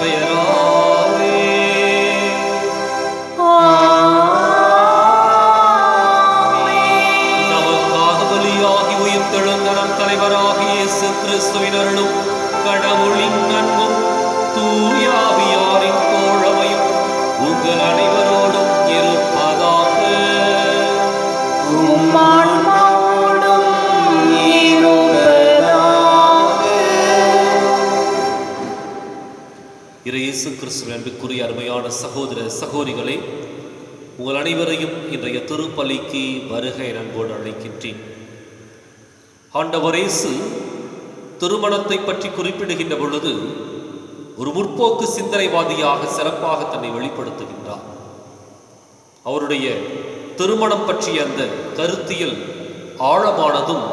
பெயராலே. நமக்காக பலியாகி உயிர்த்தெழுந்த நம் தலைவராகிய இயேசு கிறிஸ்துவின் அருளும் கடவுளின் அன்பும் தூய ஆவியாரின் தோழமையும் உங்கள் அனைவரோடும் இருப்பதாக. இயேசு கிறிஸ்துவின் அன்புக்குரிய அருமையான சகோதர சகோதரிகளே, உங்கள் அனைவரையும் இன்றைய திருப்பலிக்கு வருகை அன்போடு அழைக்கின்றேன். ஆண்டவர் இயேசு திருமணத்தை பற்றி குறிப்பிடுகின்ற பொழுது ஒரு முற்போக்கு சிந்தனைவாதியாக சிறப்பாக தன்னை வெளிப்படுத்துகின்றார். அவருடைய திருமணம் பற்றிய அந்த கருத்தியல் ஆழமானதும்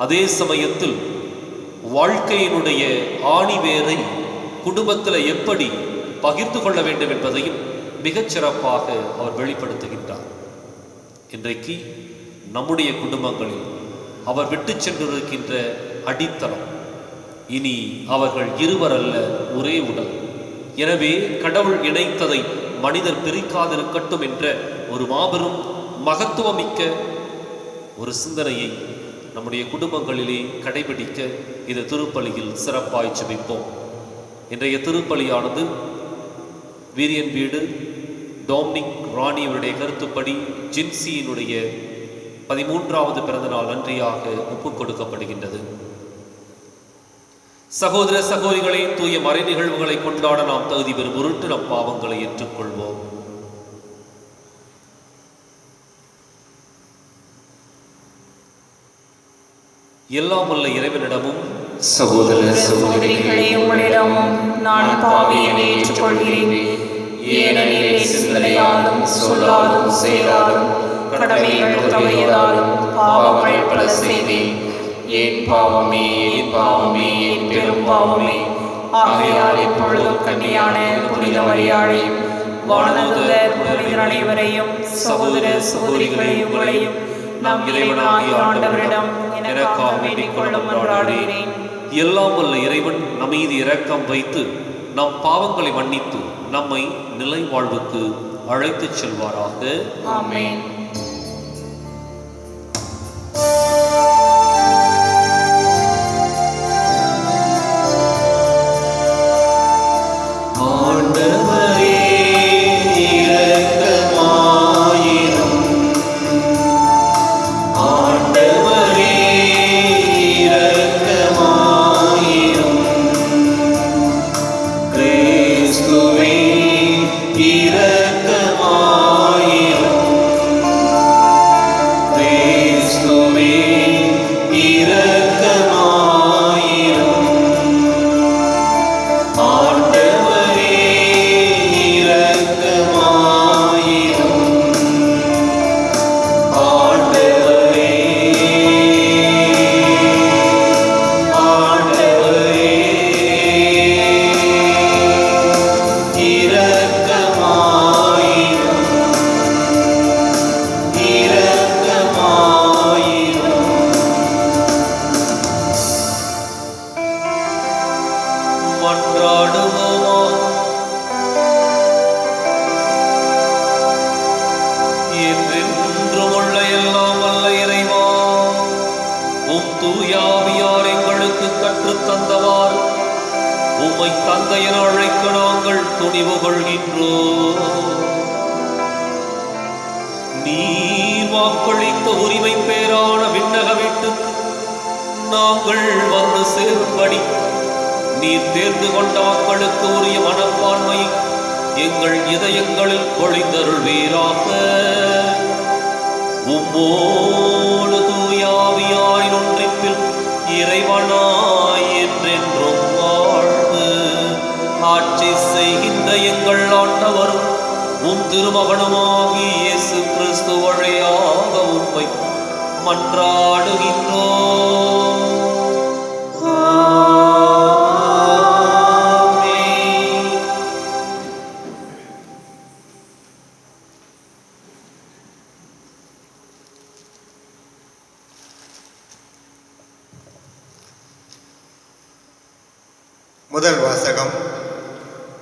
அதே சமயத்தில் வாழ்க்கையினுடைய ஆணிவேரை குடும்பத்தில் எப்படி பகிர்ந்து கொள்ள வேண்டும் என்பதையும் மிகச் சிறப்பாக அவர் வெளிப்படுத்துகின்றார். இன்றைக்கு நம்முடைய குடும்பங்களில் அவர் விட்டு சென்றிருக்கின்ற அடித்தளம், இனி அவர்கள் இருவர் அல்ல ஒரே உடல். எனவே கடவுள் இணைத்ததை மனிதர் பிரிக்காதிருக்கட்டும் என்ற ஒரு மாபெரும் மகத்துவமிக்க ஒரு சிந்தனையை நம்முடைய குடும்பங்களிலே கடைபிடிக்க இந்த திருப்பலியில் சிறப்பாய் ஜெபிப்போம். இன்றைய திருப்பலியானது வீரியன் வீடு டொமினிக் ராணியுடைய கருத்துப்படி ஜின்சியினுடைய 13வது பிறந்தநாள் நன்றியாக ஒப்புக் கொடுக்கப்படுகின்றது. சகோதர சகோதரிகளை, தூய மறை நிகழ்வுகளை கொண்டாட நாம் தகுதி பெறும் பொருட்டு நம் பாவங்களை ஏற்றுக்கொள்வோம். எல்லாம் வல்ல இறைவனிடமும் சகோதர சகோதரிகளே, உங்களிடமும் நான் பாவியை ஏற்றுக்கொள்கிறேன். ஏனெனில் சிந்தனையாலும் சொல்லாலும் செயலாலும் கடமைகள் தவறியதாலும் பாவங்கள் பல செய்தேன். என் பாவமே, என் பாவமே, என் பெரும் பாவமே. ஆகையால் இப்பொழுதும் கன்னியான புனித மரியாதையும் வானதூதர் புனிதர் அனைவரையும் சகோதர சகோதரிகளை உங்களையும் நம் இறைவனாகிய ஆண்டவரிடம் எனக்காக வேண்டிக் கொள்ளும் என்றாடுகிறேன். எல்லாம் வல்ல இறைவன் நம் மீது இரக்கம் வைத்து நம் பாவங்களை மன்னித்து நம்மை நிலை வாழ்வுக்கு அழைத்துச் செல்வாராக. ஆமென். நீர் வாக்களித்த உரிமை பேரான விண்ணக வீட்டுக்கு நாங்கள் வந்து சேரும்படி நீர் தேர்ந்து கொண்ட மக்களுக்கு உரிய மனப்பான்மை எங்கள் இதயங்களில் பொழிந்தருள்வீராக. உம்மோடு தூய ஆவியாரின் ஒன்றிப்பில் இறைவனாய் என்றென்றும் வாழ்ந்து ஆட்சி செய்கின்ற எங்கள் ஆண்டவரும் உம் திருமகனுமாகி இயேசு கிறிஸ்து வழியாக உம்மை மன்றாடுகின்றோம். முதல் வாசகம்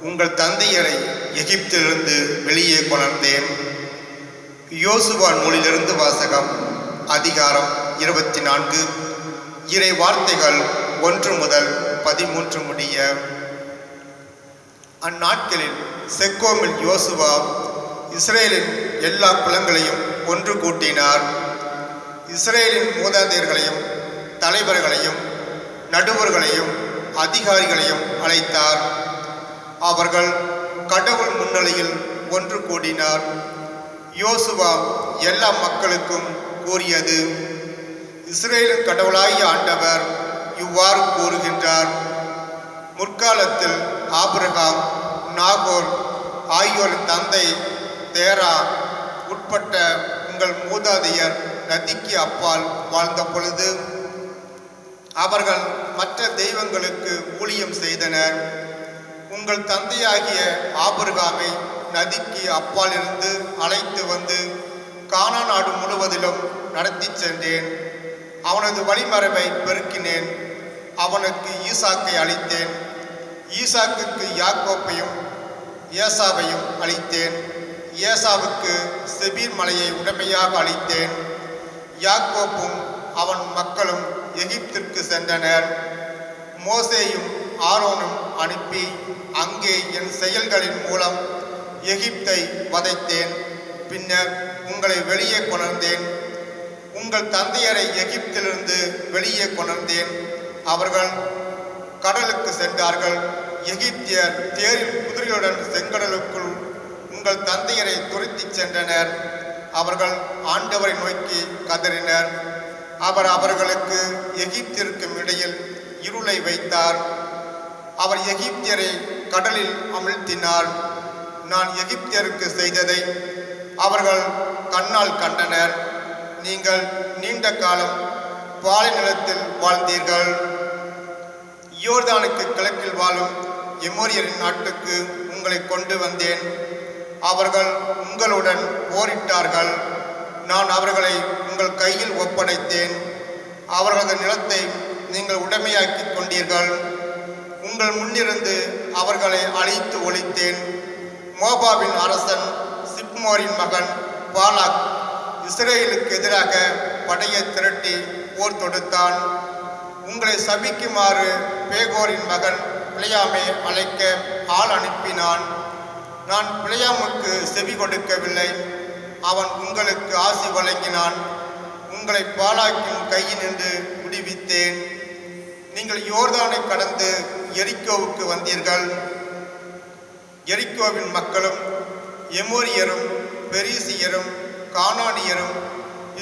உங்கள் தந்தையரை எகிப்திலிருந்து வெளியே கொணர்ந்தேன். யோசுவா நூலிலிருந்து வாசகம். அதிகாரம் 24. இறை வார்த்தைகள் 1 முதல் 13 முடிய. அந்நாட்களில் செக்கோமில் யோசுவா இஸ்ரேலின் எல்லா குலங்களையும் ஒன்று கூட்டினார். இஸ்ரேலின் மூதாதையர்களையும் தலைவர்களையும் நடுவர்களையும் அதிகாரிகளையும் அழைத்தார். அவர்கள் கடவுள் முன்னிலையில் ஒன்று கூடினார். யோசுவா எல்லா மக்களுக்கும் கூறியது: இஸ்ரேலின் கடவுளாகிய ஆண்டவர் இவ்வாறு கூறுகின்றார்: முற்காலத்தில் ஆபிரகாம், நாகோர் ஆகியோரின் தந்தை தேரா உட்பட்ட உங்கள் மூதாதையர் நதிக்கு அப்பால் வாழ்ந்த பொழுது அவர்கள் மற்ற தெய்வங்களுக்கு ஊழியம் செய்தனர். உங்கள் தந்தையாகிய ஆபிரகாமை நதிக்கு அப்பால் இருந்து அழைத்து வந்து கானான் நாடு முழுவதிலும் நடத்தி சென்றேன். அவனது வழிமரபை பெருக்கினேன். அவனுக்கு ஈசாக்கை அளித்தேன். ஈசாக்குக்கு யாக்கோப்பையும் ஏசாவையும் அளித்தேன். ஏசாவுக்கு செபீர் மலையை உடமையாக அளித்தேன். யாக்கோப்பும் அவன் மக்களும் எகிப்திற்கு சென்றனர். மோசேயும் ஆரோனும் அனுப்பி அங்கே என் செயல்களின் மூலம் எகிப்தை வதைத்தேன். பின்னர் உங்களை வெளியே கொணர்ந்தேன். உங்கள் தந்தையரை எகிப்திலிருந்து வெளியே கொணர்ந்தேன். அவர்கள் கடலுக்கு சென்றார்கள். எகிப்தியர் தேரில் குதிரையுடன் செங்கடலுக்குள் உங்கள் தந்தையரை துரத்தி சென்றனர். அவர்கள் ஆண்டவரை நோக்கி கதறினர். அவர் அவர்களுக்கு எகிப்திற்கும் இடையில் இருளை வைத்தார். அவர் எகிப்தியரை கடலில் அமிழ்த்தினார். நான் எகிப்தியருக்கு செய்ததை அவர்கள் கண்ணால் கண்டனர். நீங்கள் நீண்ட காலம் பாலை நிலத்தில் வாழ்ந்தீர்கள். யோர்தானுக்கு கிழக்கில் வாழும் எமோரியரின் நாட்டுக்கு உங்களை கொண்டு வந்தேன். அவர்கள் உங்களுடன் போரிட்டார்கள். நான் அவர்களை உங்கள் கையில் ஒப்படைத்தேன். அவர்களது நிலத்தை நீங்கள் உடைமையாக்கி கொண்டீர்கள். உங்கள் முன்னிருந்து அவர்களை அழித்து ஒழித்தேன். மோபாவின் அரசன் சிப்மோரின் மகன் பாலாக் இஸ்ரேலுக்கு எதிராக படையை திரட்டி போர் தொடுத்தான். உங்களை சபிக்குமாறு பேகோரின் மகன் பிழையாமை அழைக்க ஆள் அனுப்பினான். நான் பிழையாமுக்கு செவி கொடுக்கவில்லை. அவன் உங்களுக்கு ஆசி வழங்கினான். உங்களை பாலாக்கின் கையினின்று விடுவித்தேன். நீங்கள் யோர்தானை கடந்து எரிக்கோவுக்கு வந்தீர்கள். எரிக்கோவின் மக்களும் எமோரியரும் பெரிசியரும் கானானியரும்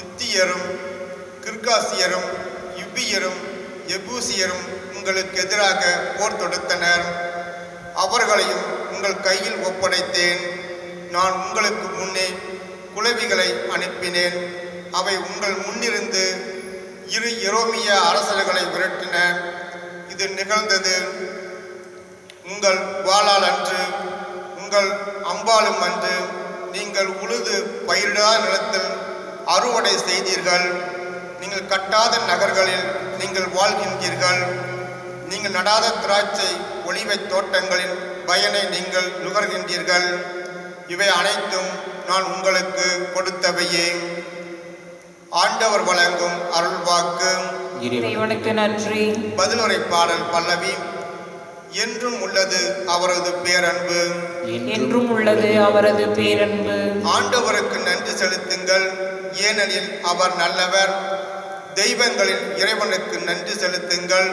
இத்தியரும் கிர்காசியரும் யுபியரும் எபூசியரும் உங்களுக்கு எதிராக போர் தொடுத்தனர். அவர்களையும் உங்கள் கையில் ஒப்படைத்தேன். நான் உங்களுக்கு முன்னே குளவிகளை அனுப்பினேன். அவை உங்கள் முன்னிருந்து இரு எரோமிய அரசர்களை விரட்டின. இது நிகழ்ந்தது உங்கள் வாளால் அன்று, உங்கள் அம்பாலும் அன்று. நீங்கள் உழுது பயிரிடாத நிலத்தில் அறுவடை செய்தீர்கள். நீங்கள் கட்டாத நகர்களில் நீங்கள் வாழ்கின்றீர்கள். நீங்கள் நடாத திராட்சை ஒலிவை தோட்டங்களின் பயனை நீங்கள் நுகர்கின்றீர்கள். இவை அனைத்தும் நான் உங்களுக்கு கொடுத்தவையே. ஆண்டவர் வழங்கும் அருள்வாக்கு. இறைவனுக்கு நன்றி. பதிலுரை பாடல் பல்லவி. என்றும் உள்ளது அவரது பேரன்பு. என்றும் உள்ளது அவரது பேரன்பு. ஆண்டவருக்கு நன்றி செலுத்துங்கள், ஏனெனில் அவர் நல்லவர். தெய்வங்களின் இறைவனுக்கு நன்றி செலுத்துங்கள்,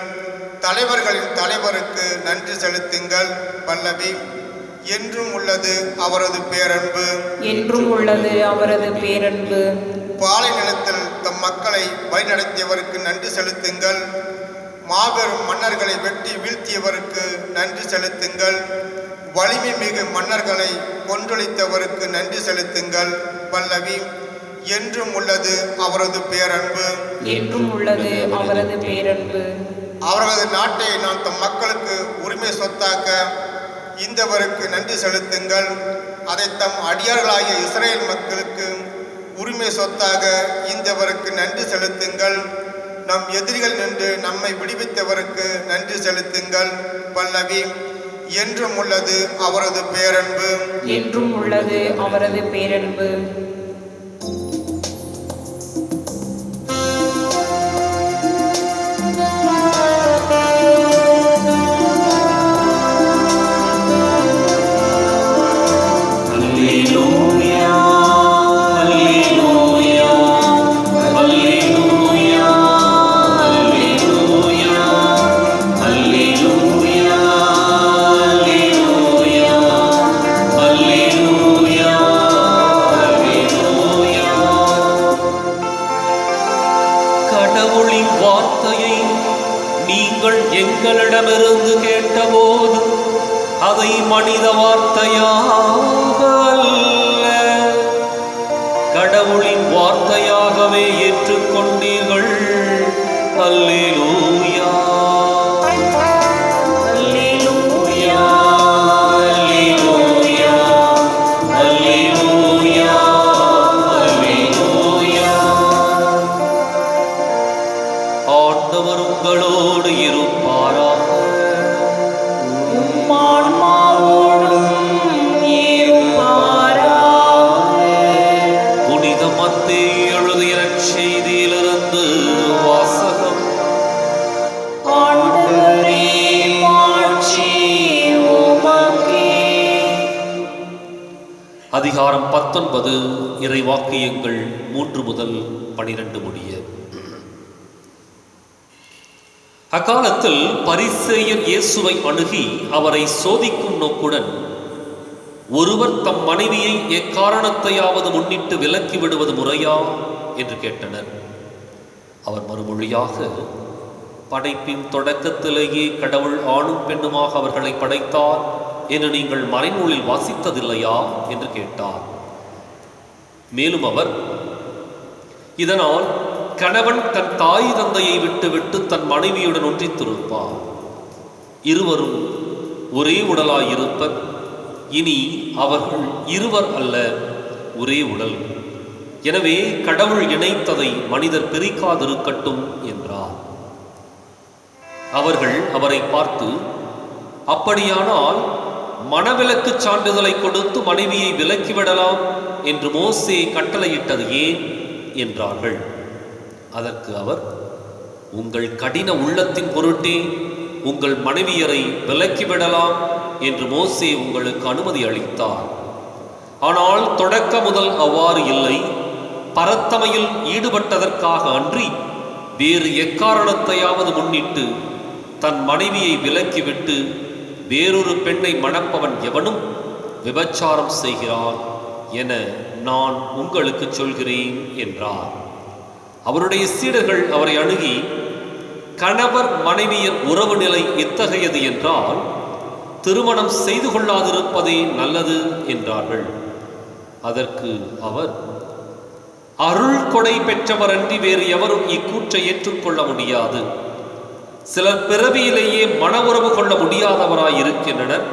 தலைவர்களின் தலைவருக்கு நன்றி செலுத்துங்கள். பல்லவி. என்றும் உள்ளது அவரது பேரன்பு. என்றும் உள்ளது அவரது பேரன்பு. பாலை நிலத்தில் தம் மக்களை வழிநடத்தியவருக்கு நன்றி செலுத்துங்கள். மாபெரும் மன்னர்களை வெட்டி வீழ்த்தியவருக்கு நன்றி செலுத்துங்கள். வலிமை மிகு மன்னர்களை கொன்றொழித்தவருக்கு நன்றி செலுத்துங்கள். பல்லவி. என்றும் உள்ளது அவரது பேரன்பு. என்றும் உள்ளது அவரது பேரன்பு. அவரது நாட்டை நான் தம் மக்களுக்கு உரிமை சொத்தாக்க இந்தவருக்கு நன்றி செலுத்துங்கள். அதை தம் அடியார்களாகிய இஸ்ரேல் மக்களுக்கு உரிமை சொத்தாக இந்தவருக்கு நன்றி செலுத்துங்கள். நம் எதிரிகள் நின்று நம்மை விடுவித்தவருக்கு நன்றி செலுத்துங்கள். பல்லவி. என்றும் உள்ளது அவரது பேரன்பு. என்றும் உள்ளது அவரது பேரன்பு. கடவுளின் வார்த்தையை நீங்கள் எங்களிடமிருந்து கேட்டபோது அதை மனித வார்த்தையாக அல்ல, கடவுளின் வார்த்தையாகவே ஏற்றுக்கொண்டீர்கள். அல்லேலூயா. அல்லேலூயா. அல்லேலூயா. அல்லேலூயா. அல்லேலூயா. ஆண்டவர் உங்களோடு இருப்பாராக. புனித மத்தேயு எழுதிய நற்செய்தியிலிருந்து வாசகம். அதிகாரம் 19, இறைவாக்கியங்கள் 3 முதல் 12 முடிய. அக்காலத்தில் பரிசேயர் இயேசுவை அணுகி அவரை சோதிக்கும் நோக்குடன், ஒருவர் தம் மனைவியை எக்காரணத்தையாவது முன்னிட்டு விலக்கி விடுவது முறையா என்று கேட்டனர். அவர் மறுமொழியாக, படைப்பின் தொடக்கத்திலேயே கடவுள் ஆணும் பெண்ணுமாக அவர்களை படைத்தார் என்று நீங்கள் மறைநூலில் வாசித்ததில்லையா என்று கேட்டார். மேலும் அவர், இதனால் கணவன் தன் தாய் தந்தையை விட்டுவிட்டு தன் மனைவியுடன் ஒன்றித்திருப்பார், இருவரும் ஒரே உடலாயிருப்பர், இனி அவர்கள் இருவர் அல்ல, ஒரே உடல். எனவே கடவுள் இணைத்ததை மனிதர் பிரிக்காதிருக்கட்டும் என்றார். அவர்கள் அவரை பார்த்து, அப்படியானால் மணவிலக்கு சான்றிதழை கொடுத்து மனைவியை விலக்கிவிடலாம் என்று மோசே கட்டளையிட்டது ஏன் என்றார்கள். அதற்கு அவர், உங்கள் கடின உள்ளத்தின் பொருட்டே உங்கள் மனைவியரை விலக்கிவிடலாம் என்று மோசே உங்களுக்கு அனுமதி அளித்தார். ஆனால் தொடக்க முதல் அவ்வாறு இல்லை. பரத்தமையில் ஈடுபட்டதற்காக அன்றி வேறு எக்காரணத்தையாவது முன்னிட்டு தன் மனைவியை விலக்கிவிட்டு வேறொரு பெண்ணை மணப்பவன் எவனும் விபச்சாரம் செய்கிறான் என நான் உங்களுக்கு சொல்கிறேன் என்றார். அவருடைய சீடர்கள் அவரை அணுகி, கணவர் மனைவியர் உறவு நிலை எத்தகையது என்றால் திருமணம் செய்து கொள்ளாதிருப்பதே நல்லது என்றார்கள். அதற்கு அவர், அருள் கொடை பெற்றவர் அன்றி வேறு எவரும் இக்கூற்றை ஏற்றுக்கொள்ள முடியாது. சிலர் பிறவியிலேயே மன உறவு கொள்ள முடியாதவராய் இருக்கின்றனர்,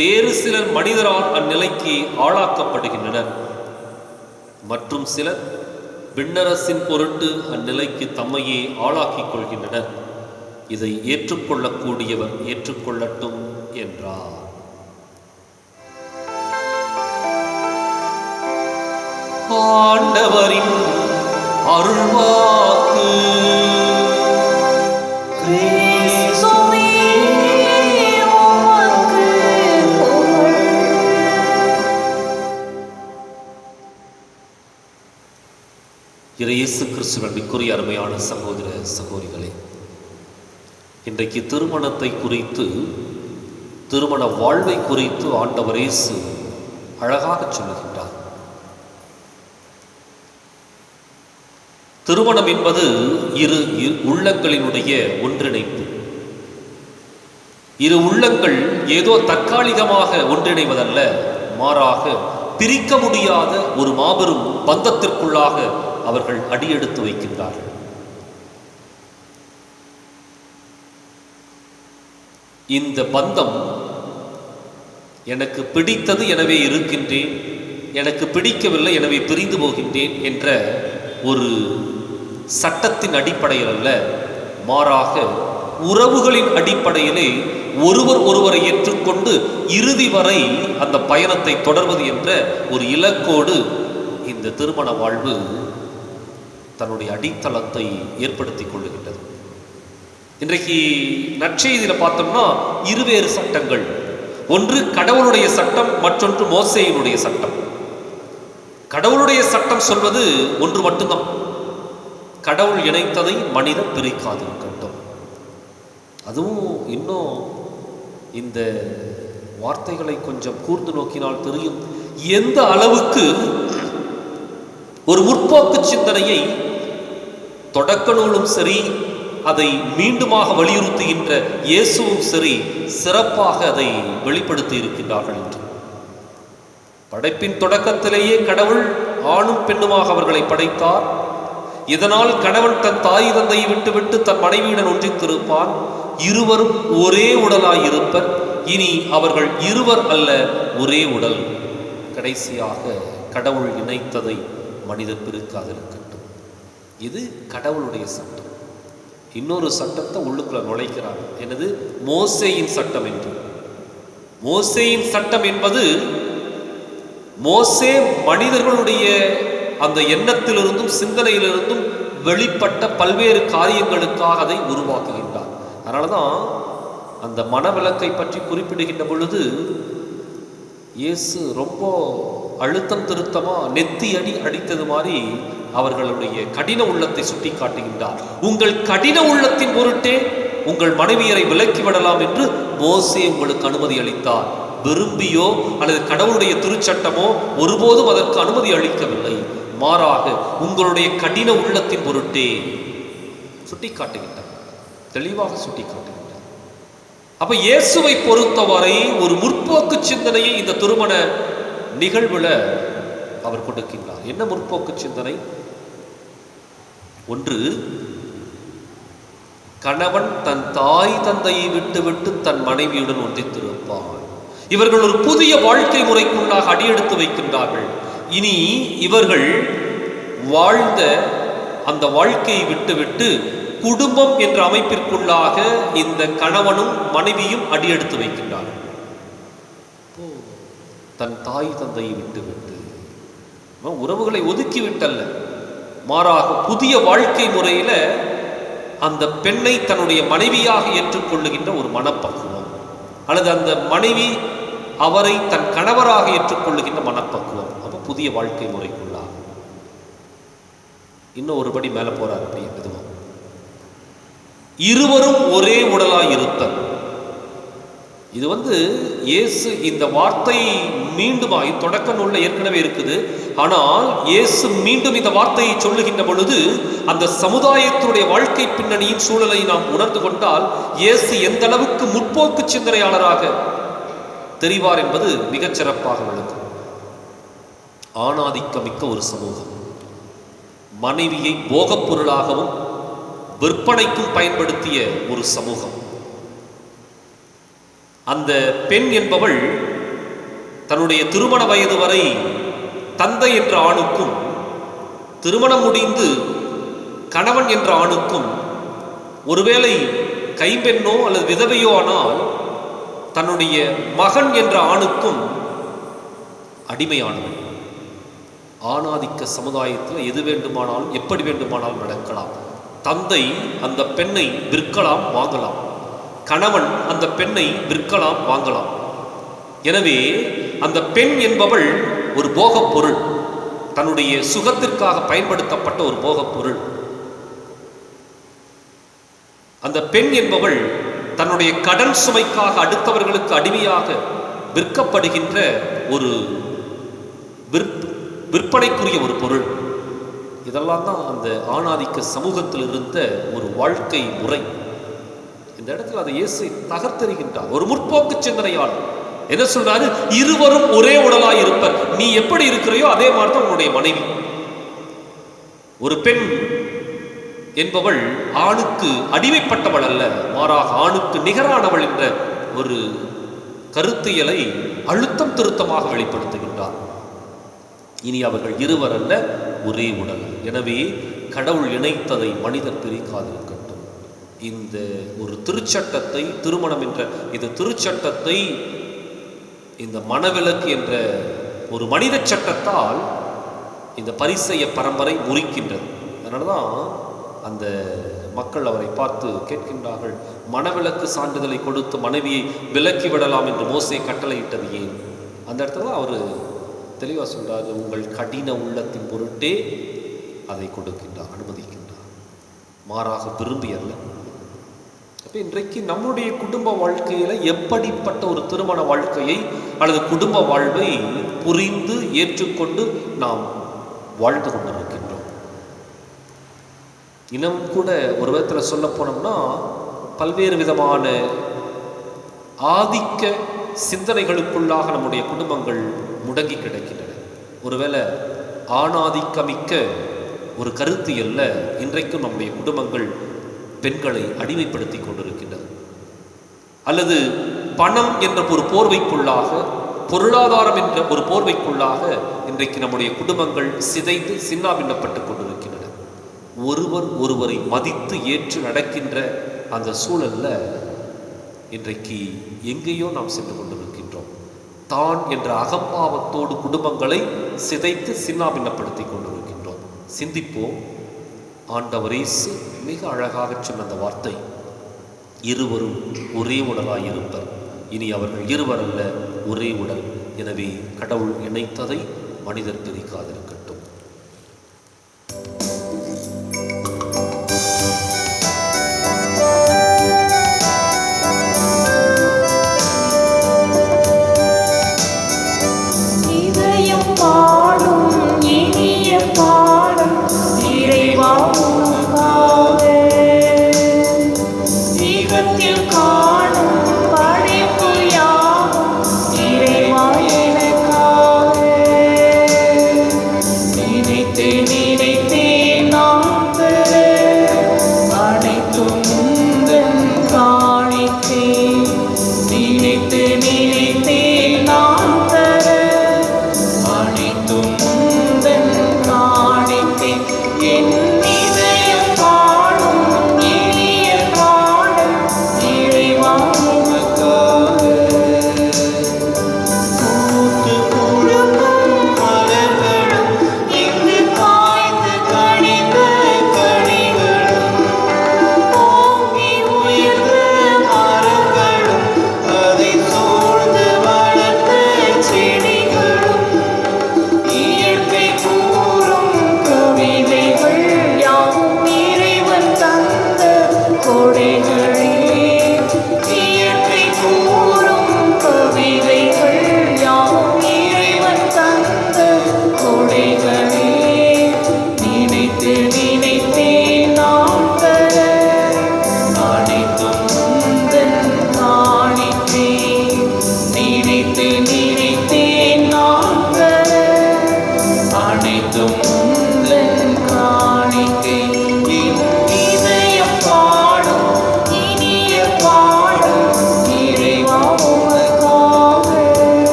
வேறு சிலர் மனிதரால் அந்நிலைக்கு ஆளாக்கப்படுகின்றனர், மற்றும் சிலர் விண்ணரசின் பொருட்டு அந்நிலைக்கு தம்மையே ஆளாக்கிக் கொள்கின்றனர். இதை ஏற்றுக்கொள்ளக்கூடியவர் ஏற்றுக்கொள்ளட்டும் என்றார். ஆண்டவரின் அருள்வாக்கு. இயேசு கிறிஸ்துவின் மிக்குரிய அருமையான சகோதர சகோதரிகளே, இன்றைக்கு திருமணத்தை குறித்து, திருமண வாழ்வை குறித்து ஆண்டவர் இயேசு அழகாக சொல்லுகின்றார். திருமணம் என்பது இரு உள்ளங்களினுடைய ஒன்றிணைப்பு. இரு உள்ளங்கள் ஏதோ தற்காலிகமாக ஒன்றிணைவதல்ல, மாறாக பிரிக்க முடியாத ஒரு மாபெரும் பந்தத்திற்குள்ளாக அவர்கள் அடியெடுத்து வைக்கின்றார்கள். இந்த பந்தம் எனக்கு பிடித்தது எனவே இருக்கின்றேன், எனக்கு பிடிக்கவில்லை எனவே பிரிந்து போகின்றேன் என்ற ஒரு சட்டத்தின் அடிப்படையில் அல்ல, மாறாக உறவுகளின் அடிப்படையிலே ஒருவர் ஒருவரை ஏற்றுக்கொண்டு இறுதி வரை அந்த பயணத்தை தொடர்வது என்ற ஒரு இலக்கோடு இந்த திருமண வாழ்வு தன்னுடைய அடித்தளத்தை ஏற்படுத்தி கொள்ளுகின்றது. இன்றைக்கு நற்செய்தியில் பார்த்தோம்னா இருவேறு சட்டங்கள், ஒன்று கடவுளுடைய சட்டம், மற்றொன்று மோசேயினுடைய சட்டம். கடவுளுடைய சட்டம் சொல்வது ஒன்று மட்டும்தான், கடவுள் இணைத்ததை மனிதன் பிரிக்காதிருக்கட்டும். அதுவும் இன்னும் இந்த வார்த்தைகளை கொஞ்சம் கூர்ந்து நோக்கினால் தெரியும் எந்த அளவுக்கு ஒரு முற்போக்கு சிந்தனையை தொடக்க நூலும் சரி, அதை மீண்டுமாக வலியுறுத்துகின்ற இயேசுவும் சரி சிறப்பாக அதை வெளிப்படுத்தி இருக்கின்றார்கள் என்று. படைப்பின் தொடக்கத்திலேயே கடவுள் ஆணும் பெண்ணுமாக அவர்களை படைத்தார். இதனால் கணவன் தன் தாய் தந்தையை விட்டுவிட்டு தன் மனைவியுடன் ஒன்றித்திருப்பான். இருவரும் ஒரே உடலாய் இருப்பர். இனி அவர்கள் இருவர் அல்ல, ஒரே உடல். கடைசியாக கடவுள் இணைத்ததை மனிதர் பிரிக்காதிருக்கட்டும். இது கடவுளுடைய சட்டம். இன்னொரு சட்டத்தை உள்ளுக்குள்ள நுழைக்கிறார். எனது மோசேயின் சட்டம் என்று. மோசேயின் சட்டம் என்பது மோசே மனிதர்களுடைய அந்த எண்ணத்திலிருந்தும் சிந்தனையிலிருந்தும் வெளிப்பட்ட பல்வேறு காரியங்களுக்காக அதை உருவாக்குகின்றார். அதனாலதான் அந்த மனவிலக்கை பற்றி குறிப்பிடுகின்ற பொழுது இயேசு ரொம்ப அழுத்தம் திருத்தமா நெத்தி அடி அடித்தது மாதிரி அவர்களுடைய கடின உள்ளத்தை சுட்டி காட்டுகின்றார். உங்கள் கடின உள்ளத்தின் பொருட்டே உங்கள் மனைவியரை விலக்கி விடலாம் என்று மோசே உங்களுக்கு அனுமதி அளித்தார். விரும்பியோ அல்லது கடவுளுடைய திருச்சட்டமோ ஒருபோதும் அதற்கு அனுமதி அளிக்கவில்லை. மாறாக உங்களுடைய கடின உள்ளத்தின் பொருட்டே சுட்டி காட்டுகின்றார், தெளிவாக சுட்டி காட்டுகின்றார். அப்ப இயேசுவை பொறுத்தவரை ஒரு முற்போக்கு சிந்தனையை இந்த திருமண நிகழ்வுல அவர் கொடுக்கின்றார். என்ன முற்போக்கு சிந்தனை? ஒன்று, கணவன் தன் தாய் தந்தையை விட்டுவிட்டு தன் மனைவியுடன் ஒன்றித்திருப்பான். இவர்கள் ஒரு புதிய வாழ்க்கை முறைக்குள்ளாக அடியெடுத்து வைக்கின்றார்கள். இனி இவர்கள் வாழ்ந்த அந்த வாழ்க்கையை விட்டுவிட்டு குடும்பம் என்ற அமைப்பிற்குள்ளாக இந்த கணவனும் மனைவியும் அடியெடுத்து வைக்கின்றார்கள். தன் தாய் தந்தையை விட்டுவிட்டு உறவுகளை ஒதுக்கிவிட்டல்ல, மாறாக புதிய வாழ்க்கை முறையில அந்த பெண்ணை தன்னுடைய மனைவியாக ஏற்றுக்கொள்ளுகின்ற ஒரு மனப்பக்குவம், அல்லது அந்த மனைவி அவரை தன் கணவராக ஏற்றுக்கொள்ளுகின்ற மனப்பக்குவம். அப்போ புதிய வாழ்க்கை முறைக்குள்ளாக இன்னும் ஒருபடி மேல போறார். அப்படி எதுவும் இருவரும் ஒரே உடலாய் இருத்தல். இது இயேசு இந்த வார்த்தை மீண்டும் தொடக்க நூல்ல ஏற்கனவே இருக்குது. ஆனால் இயேசு மீண்டும் இந்த வார்த்தையை சொல்லுகின்ற பொழுது அந்த சமுதாயத்தினுடைய வாழ்க்கை பின்னணியின் சூழலை நாம் உணர்ந்து கொண்டால் இயேசு எந்த அளவுக்கு முற்போக்கு சிந்தனையாளராக தெரிவார் என்பது மிகச் சிறப்பாக உள்ளது. ஆணாதிக்கமிக்க ஒரு சமூகம், மனைவியை போகப் பொருளாகவும் விற்பனைக்கும் பயன்படுத்திய ஒரு சமூகம். அந்த பெண் என்பவள் தன்னுடைய திருமண வயது வரை தந்தை என்ற ஆணுக்கும், திருமணம் முடிந்து கணவன் என்ற ஆணுக்கும், ஒருவேளை கைம்பெண்ணோ அல்லது விதவையோ ஆனால் தன்னுடைய மகன் என்ற ஆணுக்கும் அடிமையானவன். ஆணாதிக்க சமுதாயத்தில் எது வேண்டுமானாலும் எப்படி வேண்டுமானாலும் நடக்கலாம். தந்தை அந்த பெண்ணை விற்கலாம், வாங்கலாம். கணவன் அந்த பெண்ணை விற்கலாம், வாங்கலாம். எனவே அந்த பெண் என்பவள் ஒரு போகப் பொருள், தன்னுடைய சுகத்திற்காக பயன்படுத்தப்பட்ட ஒரு போகப் பொருள். அந்த பெண் என்பவள் தன்னுடைய கடன் சுமைக்காக அடுத்தவர்களுக்கு அடிமையாக விற்கப்படுகின்ற ஒரு விற்பனைக்குரிய ஒரு பொருள். இதெல்லாம் தான் அந்த ஆணாதிக்க சமூகத்தில் இருந்த ஒரு வாழ்க்கை முறை. இந்த இடத்துல அதை இயேசு தகர்த்தெறிகின்றார். ஒரு முற்போக்கு சிந்தனையாளர் என்ன சொல்றாரு? இருவரும் ஒரே உடலாய் இருப்பர். நீ எப்படி இருக்கிறையோ அதே மாதிரி தான் உன்னுடைய மனைவி. ஒரு பெண் என்பவள் ஆணுக்கு அடிமைப்பட்டவள் அல்ல, மாறாக ஆணுக்கு நிகரானவள் என்ற ஒரு கருத்தியலை அழுத்தம் திருத்தமாக வெளிப்படுத்துகின்றார். இனி அவர்கள் இருவர் அல்ல, ஒரே உடல். எனவே கடவுள் இணைத்ததை மனிதர் பிரிக்காதிருக்கட்டும். இந்த ஒரு திருச்சட்டத்தை, திருமணம் என்ற இந்த திருச்சட்டத்தை, இந்த மணவிலக்கு என்ற ஒரு மனித சட்டத்தால் இந்த பரிசேய பரம்பரை முறிக்கின்றது. அதனால தான் அந்த மக்கள் அவரை பார்த்து கேட்கின்றார்கள், மணவிலக்கு சான்றிதழை கொடுத்து மனைவியை விலக்கி விடலாம் என்று மோசே கட்டளையிட்டது ஏன்? அந்த இடத்துல அவர் தெளிவாக சொல்றாரு, உங்கள் கடின உள்ளத்தின் பொருட்டே அதை கொடுக்கின்றார், அனுமதிக்கின்றார், மாறாக விரும்பி அல்ல. அப்போ இன்றைக்கு நம்முடைய குடும்ப வாழ்க்கையில எப்படிப்பட்ட ஒரு திருமண வாழ்க்கையை அல்லது குடும்ப வாழ்வை புரிந்து ஏற்றுக்கொண்டு நாம் வாழ்ந்து கொண்டிருக்கின்றோம்? இன்னும் கூட ஒரு விதத்தில் சொல்ல போனோம்னா, பல்வேறு விதமான ஆதிக்க சிந்தனைகளுக்குள்ளாக நம்முடைய குடும்பங்கள் முடங்கி கிடக்கின்றன. ஒருவேளை ஆணாதிக்கமிக்க ஒரு கருத்தியல்ல இன்றைக்கும் நம்முடைய குடும்பங்கள் பெண்களை அடிமைப்படுத்தி கொண்டிருக்கின்றன. அல்லது பணம் என்ற ஒரு போர்வைக்குள்ளாக, பொருளாதாரம் என்ற ஒரு போர்வைக்குள்ளாக இன்றைக்கு நம்முடைய குடும்பங்கள் சிதைந்து சின்னாபின்னப்பட்டு கொண்டிருக்கின்றன. ஒருவர் ஒருவரை மதித்து ஏற்று நடக்கின்ற அந்த சூழல்ல இன்றைக்கு எங்கேயோ நாம் சென்று கொண்டிருக்கின்றோம். தான் என்ற அகம்பாவத்தோடு குடும்பங்களை சிதைத்து சின்னாபின்னப்படுத்தி கொண்டிருக்கின்றோம். சிந்திப்போம். ஆண்டவர் இயேசு மிக அழகாக சொன்ன அந்த வார்த்தை, இருவரும் ஒரே உடலாய் இருப்பர். இனி அவர்கள் இருவர் அல்ல, ஒரே உடல். எனவே கடவுள் இணைத்ததை மனிதர் பிரிக்காதிருக்கட்டும்.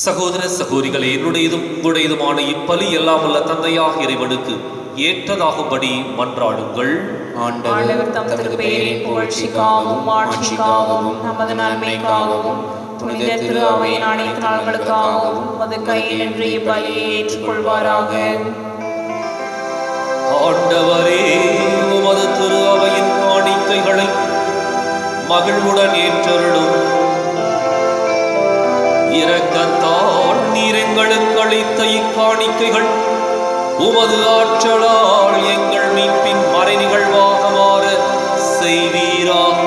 சகோதர சகோதரிகளே, என்னுடையதும் உங்களுடையதுமான இப்பலி எல்லாம் உள்ள தந்தையாக இறைவனுக்கு ஏற்றதாகும்படி மன்றாடுங்கள். ஆண்டவர் தம் திருப்பெயரின் புகழ்ச்சிக்காகவும் ஆட்சிக்காகவும் நமது நன்மைக்காகவும் புனித திரு அவையின் அனைத்து நாள்களுக்காகவும் உமது கையில் நின்று இப்பலியை ஏற்றுக்கொள்வாராக. ஆண்டவரே, உமது திரு அவையின் காணிக்கைகளை மகிழ்வுடன் ஏற்றருளும். இரக்கத்தால் நீர் எங்களுக்கு அளித்த இக்காணிக்கைகள் உமது ஆற்றலால் எங்கள் மீட்பின் மறை நிகழ்வாக மாற செய்வீராக.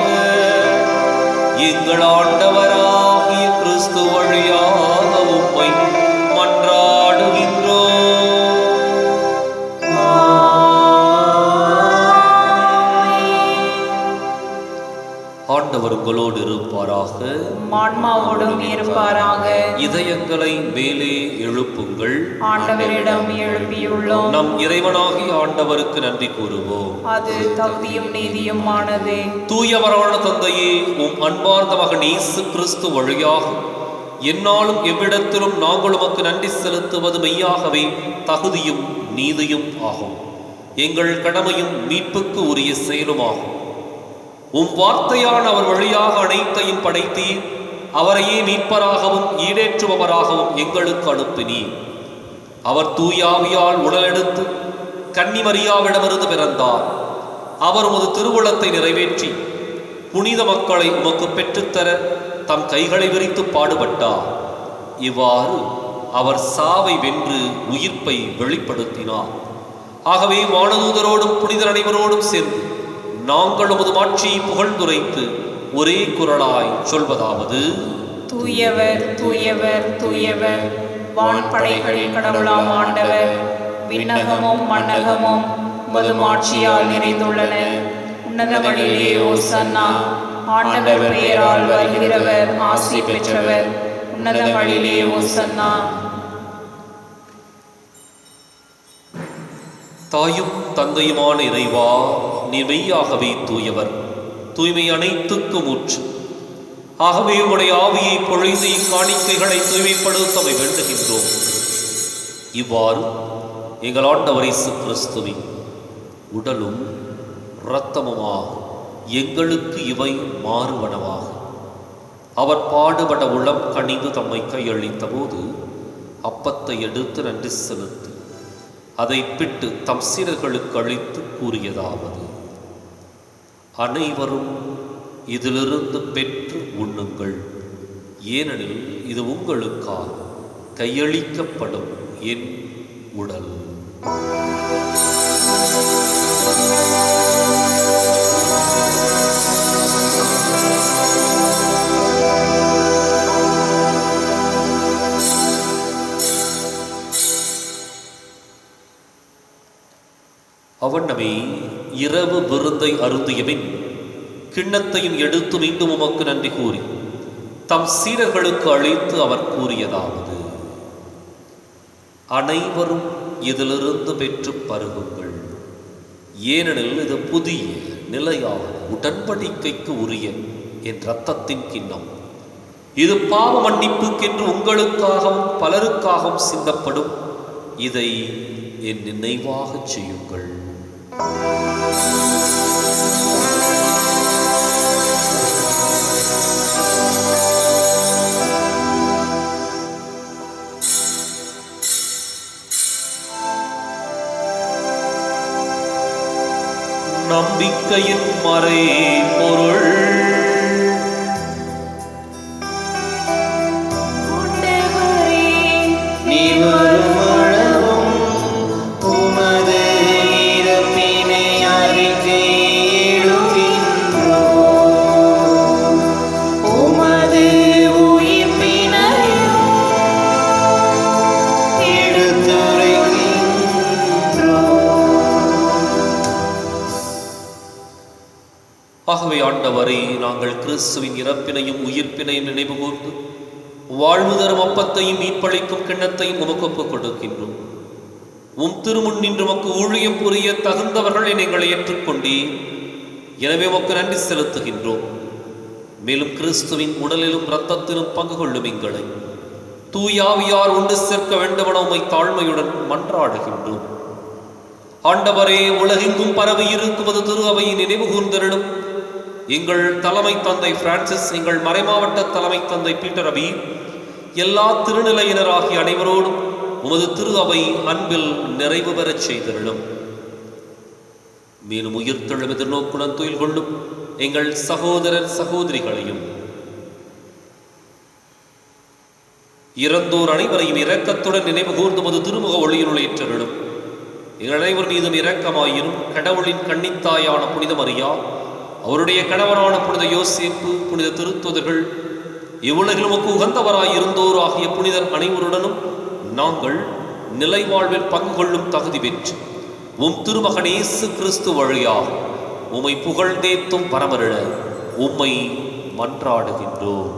எங்கள் ஆண்டவராகிய கிறிஸ்து வழியாக உம்மை மன்றாடுகின்றோம். ஆண்டவர் உங்களோடு இருப்பாராக, ஆன்மாவோடும் இருப்பாராக. இதயங்களை மேலே எழுப்புங்கள். ஆண்டவரிடம் எழுப்பியுள்ளோம். நம் இறைவனாகி ஆண்டவருக்கு நன்றி கூறுவோம். அது தகுதியும் நீதியும் ஆனது. தூயவரான தந்தையே, உம் அன்பார்ந்த மகன் இயேசு கிறிஸ்து வழியாக என்னாலும் எவ்விடத்திலும் நாங்கள் உமக்கு நன்றி செலுத்துவது மெய்யாகவே தகுதியும் நீதியும் ஆகும். எங்கள் கடமையும் மீட்புக்கு உரிய செயலுமாகும். உம் வார்த்தையான அவர் வழியாக அனைத்தையும் படைத்தீர். அவரையே மீட்பராகவும் ஈடேற்றுபவராகவும் எங்களுக்கு அனுப்பினீர். அவர் தூயாவியால் உடலெடுத்து கன்னிமரியாவிடமிருந்து பிறந்தார். அவர் உமது திருவுளத்தை நிறைவேற்றி புனித மக்களை உமக்கு பெற்றுத்தர தம் கைகளை விரித்து பாடுபட்டார். இவ்வாறு அவர் சாவை வென்று உயிர்ப்பை வெளிப்படுத்தினார். ஆகவே வானதூதரோடும் புனிதர் அனைவரோடும் சேர்ந்து நாங்கள் உமது மாட்சியை புகழ்ந்துரைத்து ஒரே குரலாய் சொல்வதாவது: தூயவர் தூயவர் தூயவர், வான்படைகளின் கடவுளாம் ஆண்டவர். விண்ணகமும் மண்ணகமும் உமது மாட்சியால் நிறைந்துள்ளன. உன்னதங்களிலே ஓசன்னா. ஆண்டவர் பெயரால் வருகிறவர் ஆசி பெற்றவர். உன்னதங்களிலே ஓசன்னா. தாயும் தந்தையுமான இறைவா, நீ மெய்யாகவே தூயவர், தூய்மை அனைத்துக்கும் ஊற்று. ஆகவே உடைய ஆவியை பொழிந்து இக்காணிக்கைகளை தூய்மைப்படுத்தவை வேண்டுகின்றோம். இவ்வாறு எங்கள் ஆண்டவர் இயேசு கிறிஸ்துவின் உடலும் இரத்தமுமாக எங்களுக்கு இவை மாறுவனவாக. அவர் பாடுபட உளம் கனிந்து தம்மை கையளித்த போது அப்பத்தை எடுத்து நன்றி செலுத்தி அதை பிட்டு தம் சீடர்களுக்கு அளித்து கூறியதாவது: அனைவரும் இதிலிருந்து பெற்று உண்ணுங்கள், ஏனெனில் இது உங்களுக்காக கையளிக்கப்படும் என் உடல். அவனமே இரவு விருந்தை அருந்தியபின் கிண்ணத்தையும் எடுத்து மீண்டும் உமக்கு நன்றி கூறி தம் சீடர்களுக்கு அழைத்து அவர் கூறியதாவது: அனைவரும் இதிலிருந்து பெற்று பருகுங்கள், ஏனெனில் இது புதிய நிலையான உடன்படிக்கைக்கு உரிய என் இரத்தத்தின் கிண்ணம். இது பாவ மன்னிப்புக்கென்று உங்களுக்காகவும் பலருக்காகவும் சிந்தப்படும். இதை என் நினைவாக செய்யுங்கள். நம்பிக்கையின் மறை பொருள். ஆகவே ஆண்டவரே, நாங்கள் கிறிஸ்துவின் இறப்பினையும் உயிர்ப்பினையும் நினைவு கூர்ந்து வாழ்வு தரும் அப்பத்தையும் மீட்பளிக்கும் கிண்ணத்தையும் உமக்கு ஒப்புக் கொடுக்கின்றோம். உம் திருமுன் நின்று உமக்கு ஊழியம் புரிய தகுந்தவர்களை நீங்கள் ஏற்றுக்கொண்டீர். எனவே உமக்கு நன்றி செலுத்துகின்றோம். மேலும் கிறிஸ்துவின் உடலிலும் இரத்தத்திலும் பங்கு கொள்ளும் எங்களை தூயாவியார் உண்டு சேர்க்க வேண்டுமென உம்மை தாழ்மையுடன் மன்றாடுகின்றோம். ஆண்டவரே, உலகெங்கும் பரவி இருக்குவது திரு அவையை நினைவு கூர்ந்தருளும். எங்கள் தலைமை தந்தை பிரான்சிஸ், எங்கள் மறைமாவட்ட தலைமை தந்தை பீட்டர் அபி, எல்லா திருநிலையினராகிய அனைவரோடும் உமது திரு அவை அன்பில் நிறைவு பெறச் செய்தருளும். மேலும் உயிர்த்தெழும் எதிர்நோக்குடன் துயில் கொள்ளும் எங்கள் சகோதரர் சகோதரிகளையும் இறந்தோர் அனைவரையும் இரக்கத்துடன் நினைவு கூர்ந்து உமது திருமுக ஒளியினுள் ஏற்றருளும். எங்கள் அனைவர் மீதும் இரக்கமாயிரும். கடவுளின் கன்னித்தாயான புனித மரியா, அவருடைய கணவரான புனித யோசேப்பு, புனித திருத்துதர்கள், இவ்வுலகில் உமக்கு உகந்தவராய் இருந்தோர் ஆகிய புனிதர் அனைவருடனும் நாங்கள் நிலை வாழ்வில் பங்கு கொள்ளும் தகுதி பெற்று உம் திருமகன் இயேசு கிறிஸ்து வழியாக உம்மை புகழ்ந்தேத்தும் பரமருள உம்மை மன்றாடுகின்றோம்.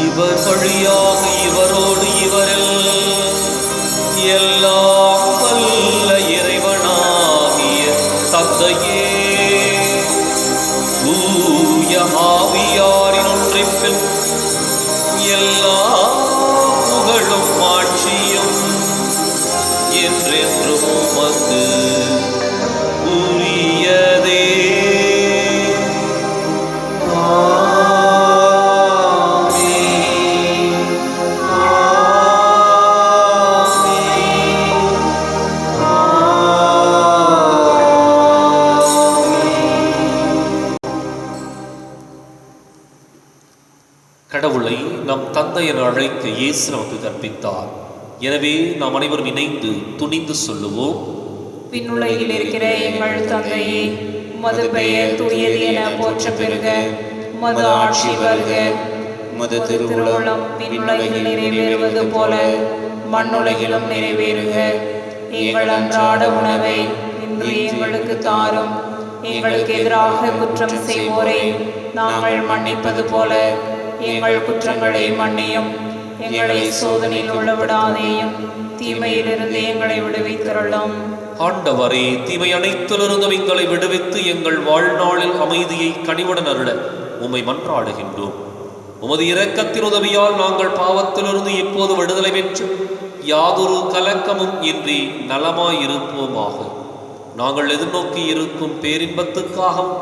இவர் வழியாக இவரோடு இவரில் எல்லாம் வல்ல இறைவனாகிய தந்தையே, தூய ஆவியாரின் ஒன்றிப்பில் என்றும் உமக்கு உரியதே. கடவுளை நம் தந்தை என அழைக்க இயேசு நமக்கு கற்பித்தார். எனவே நாம் அனைவரும் இணைந்து துணிந்து சொல்லுவோம். விண்ணுலகில் இருக்கிற எங்கள் தந்தையே, உமது பெயர் தூயது என போற்ற பெறுக. உமது ஆட்சி வருக. உமது திருவுளம் விண்ணுலகில் நிறைவேறுவது போல மண்ணுலகிலும் நிறைவேறுக. எங்கள் அன்றாட உணவை இன்று எங்களுக்கு தாரும். எங்களுக்கு எதிராக குற்றம் செய்வோரை நாங்கள் மன்னிப்பது போல எங்கள் குற்றங்களை மன்னியும். எங்களை சோதனையில் உள்ளவிடாதேயும், தீமையிலிருந்து எங்களை விடுவித்தருளும். ஆண்டவரே, தீமை அனைத்திலிருந்தும் எங்களை விடுவித்து எங்கள் வாழ்நாளில் அமைதியை கனிவுடன் அருள உம்மை மன்றாடுகின்றோம். உமது இரக்கத்தின் உதவியால் நாங்கள் பாவத்திலிருந்து எப்போது விடுதலை பெற்று யாதொரு கலக்கமும் இன்றி நலமாயிருப்போமாக. நாங்கள் எதிர்நோக்கி இருக்கும் பேரின்பத்துக்காகவும்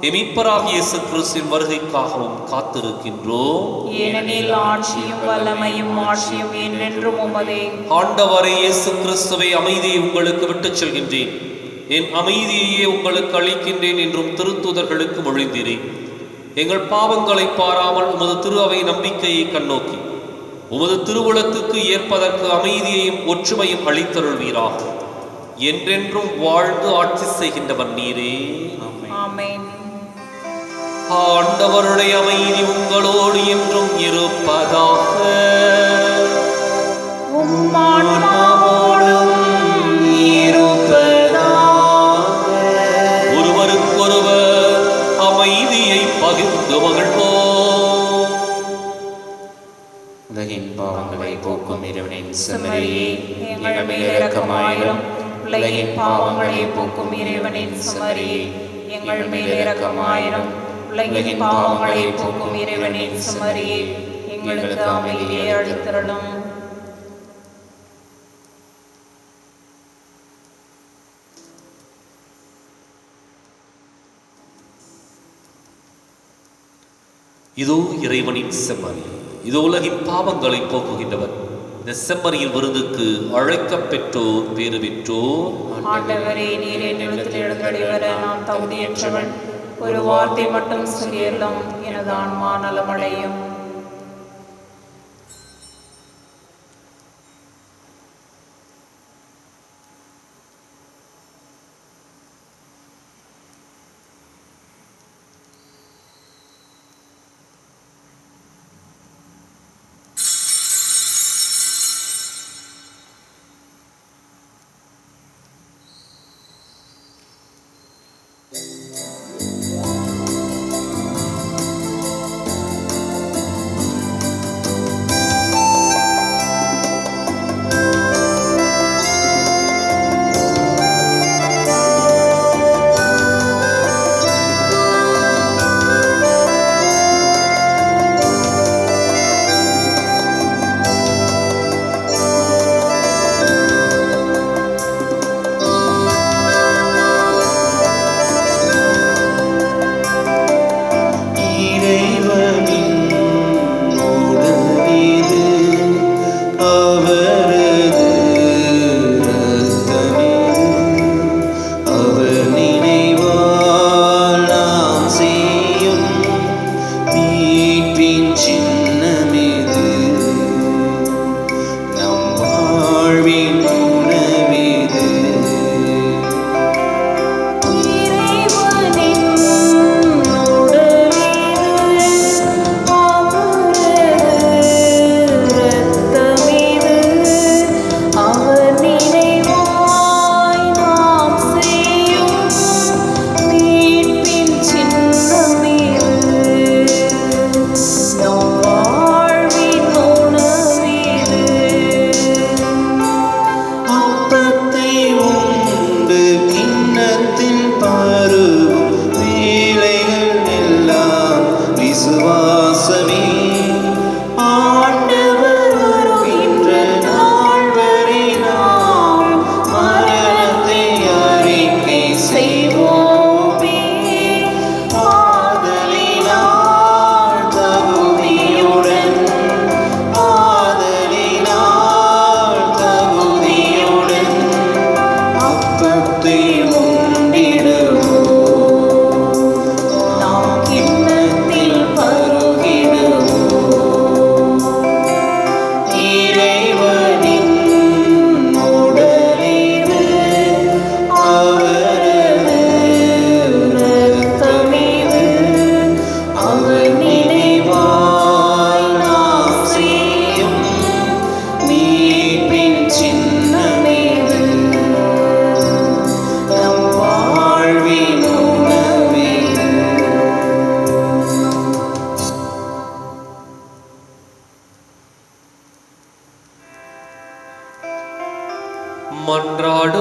எமீட்பராகிய இயேசு கிறிஸ்துவின் வருகைக்காகவும் காத்திருக்கின்றோம். ஏனெனில் ஆட்சியும் வல்லமையும் மாட்சியும் என்றென்றும் உமதே. ஆண்டவரே இயேசு கிறிஸ்துவை, அமைதியை உங்களுக்கு விட்டுச் செல்கின்றேன், என் அமைதியையே உங்களுக்கு அளிக்கின்றேன் என்றும் திருத்தூதர்களுக்கு மொழிந்தீரேன். எங்கள் பாவங்களை பாராமல் உமது திரு அவை நம்பிக்கையை கண்ணோக்கி உமது திருவுளத்துக்கு ஏற்பதற்கு அமைதியையும் ஒற்றுமையும் அளித்தருள்வீராக. என்றென்றும் வாழ்ந்து ஆட்சி செய்கின்றவர் நீரே. ஆமென். ஆண்டவருடைய அமைதி உங்களோடு என்றும் இருப்பதாக. உம் ஆன்மாவோடும் இருப்பதாக. ஒருவருக்கொருவர் அமைதியை பகிர்ந்து மகிழ்வோம். உலகின் பாவங்களை போக்கும் இறைவனின் செம்மறியே, எங்கள் மேல் இரக்கமாயிரும். உலகின் பாவங்களை போக்கும் இறைவனின் செம்மறியே, எங்கள் மேல் இரக்கமாயிரும். உலகின் பாவங்களை போக்கும் இறைவனின் செம்மறியே, எங்களுக்கு அமைதியை அளித்தருளும். இதோ இறைவனின் செம்மறி, இதோ உலகின் பாவங்களை போக்குகின்றவர். இந்த செம்மறியின் விருந்துக்கு அழைக்கப் பெற்றோர் பேறு பெற்றோர். ஆண்டவரே, நீர் என்னிடத்தில் எழுந்தருளி வர நான் தகுதியற்றவன். ஒரு வார்த்தை மட்டும் சொல்லியறலும் எனது ஆன்மா நலமடையும்.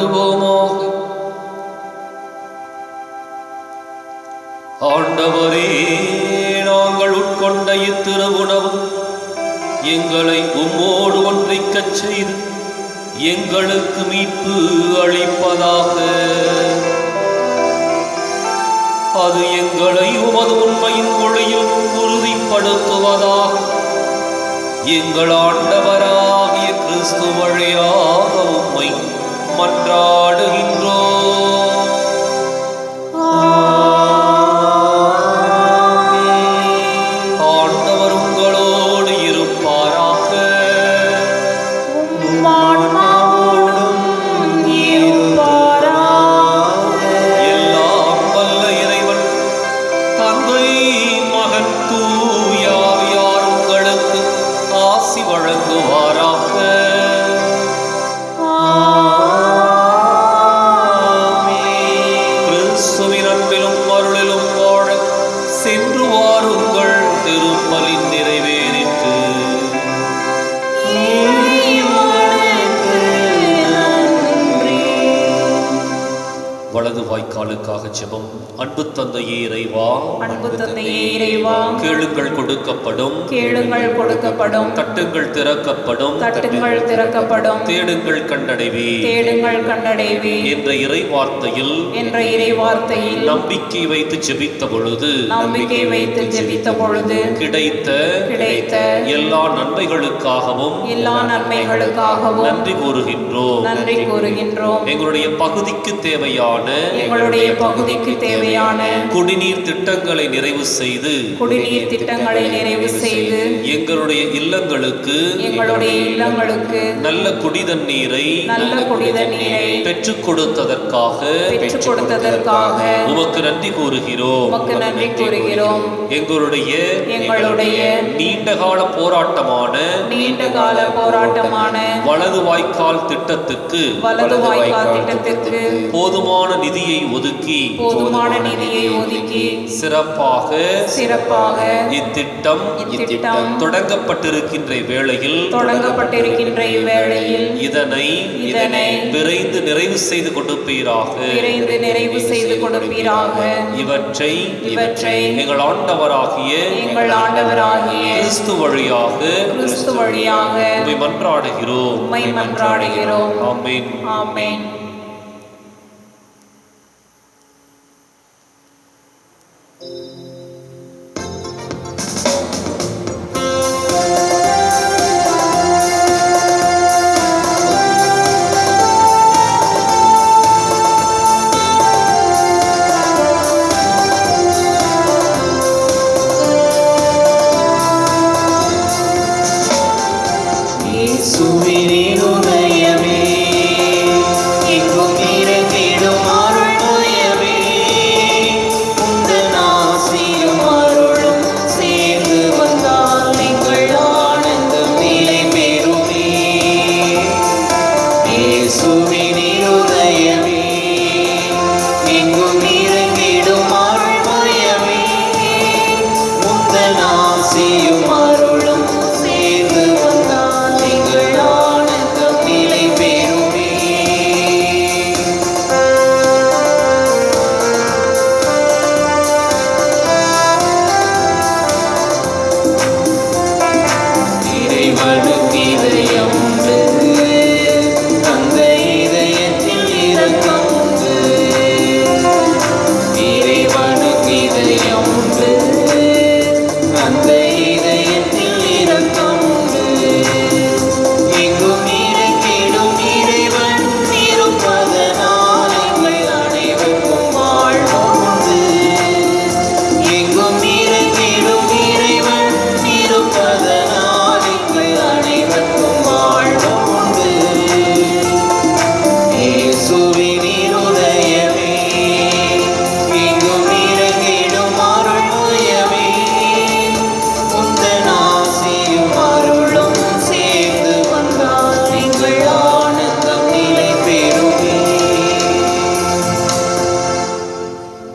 மன்றாடுவோமாக. ஆண்டவரே, நாங்கள் உட்கொண்ட இத்திருவுணவு எங்களை உம்மோடு ஒன்றிக்கச் செய்து எங்களுக்கு மீட்பு அளிப்பதாக. அது எங்களை உமது உண்மையின் மொழியில் உறுதிப்படுத்துவதாக. எங்கள் ஆண்டவராகிய கிறிஸ்து வழியாக உம்மை மன்றாடுகின்றோம். ஆண்டவர் உங்களோடு இருப்பாராக. எல்லாம் வல்ல இறைவன் தந்தை, மகன், தூய ஆவியார் உங்களுக்கு ஆசி வழங்குவாராக. கிறிஸ்துவின் அன்பிலும் அருளிலும் வாழ சென்று வாருங்கள். திருப்பலின் நிறைவேறிற்று. வலது வாய்க்காலுக்காக ஜெபம். அன்பு தந்தையே இறைவா, அன்பு தந்தையே இறைவா, கேளுங்கள் கொடுக்கப்படும், கேளுங்கள் கொடுக்கப்படும், தட்டுங்கள் திறக்கப்படும், தட்டுங்கள் திறக்கப்படும், தேடுங்கள் கண்டடைவே தேடுங்கள் கண்டடைவே என்ற இறை வார்த்தையில் என்ற இறை வார்த்தையில் நம்பிக்கை வைத்து ஜெபித்த பொழுது நம்பிக்கை வைத்து ஜெபித்த பொழுது கிடைத்த எல்லா நன்மைகளுக்காகவும் எல்லா நன்மைகளுக்காகவும் நன்றி கூறுகின்றோம். நன்றி கூறுகின்றோம். எங்களுடைய பகுதிக்கு தேவையான எங்களுடைய பகுதிக்கு தேவையான குடிநீர் திட்டங்களை நிறைவு செய்து குடிநீர் திட்டங்களை நிறைவு செய்து எங்களுடைய இல்லங்களுக்கு நல்ல குடிதண்ணீரை பெற்றுக் கொடுத்ததற்காக உமக்கு நன்றி கூறுகிறோம். எங்களுடைய நீண்டகால போராட்டமான வலது வாய்க்கால் திட்டத்துக்கு போதுமான நிதியை ஒதுக்கி சிறப்பாக இத்திட்டம் தொடங்கப்பட்டிருக்கின்ற வேளையில் இதனை விரைந்து நிறைவு செய்து கொடுப்பீராக. இவற்றை எங்கள் ஆண்டவராகிய கிறிஸ்து வழியாக உம்மை மன்றாடுகிறோம். மன்றாடுகிறோம். ஆமென். ஆமென்.